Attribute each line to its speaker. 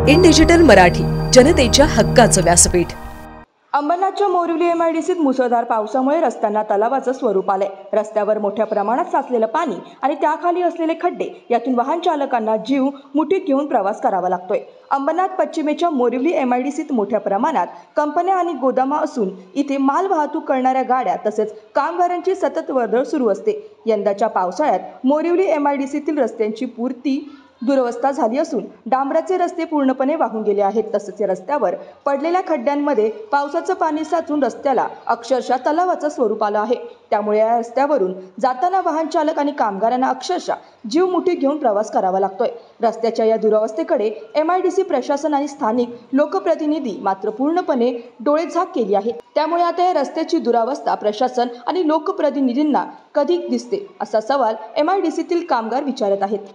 Speaker 1: In digital Marathi, जनतेच्या हक्काचं व्यासपीठ।
Speaker 2: अंबरनाथच्या मोरिवली एमआयडीसीत मुसळधार पावसामुळे रस्त्यांना तलावाचं स्वरूप आलंय। रस्त्यावर मोठ्या प्रमाणात साचलेलं पाणी आणि त्याखाली असलेले खड्डे यातून वाहन चालकांना जीव मुठीत घेऊन प्रवास करावा लागतोय। अंबरनाथ पश्चिमेच्या मोरिवली एमआयडीसीत मोठ्या प्रमाणात कंपन्या आणि गोदामा असून इथे माल वाहतूक करणाऱ्या गाड्या तसेच कामगारांची सतत वर्दळ सुरू असते। यंदाच्या पावसाळ्यात मोरिवली एमआयडीसीतील रस्त्यांची पूर्ती दुरवस्था झाली असून डांबराचे रस्ते पूर्णपणे वाहून गेले आहेत। तसेच या रस्त्यावर पडलेल्या खड्ड्यांमध्ये पावसाचं पाणी साचून रस्त्याला अक्षरशः तलावाचं स्वरूप आलं आहे। त्यामुळे या रस्त्यावरून जाताना वाहन चालक आणि कामगारांना अक्षरशः जीव मुठीत घेऊन प्रवास करावा लागतोय। रस्त्याच्या या दुरवस्थेकडे एमआयडीसी प्रशासन आणि स्थानिक लोकप्रतिनिधी मात्र पूर्णपणे डोळेझाक केली आहे। त्यामुळे आता या रस्त्याची दुरावस्था प्रशासन आणि लोकप्रतिनिधींना कधी दिसते असा सवाल एमआयडीसीतील कामगार विचारत आहेत।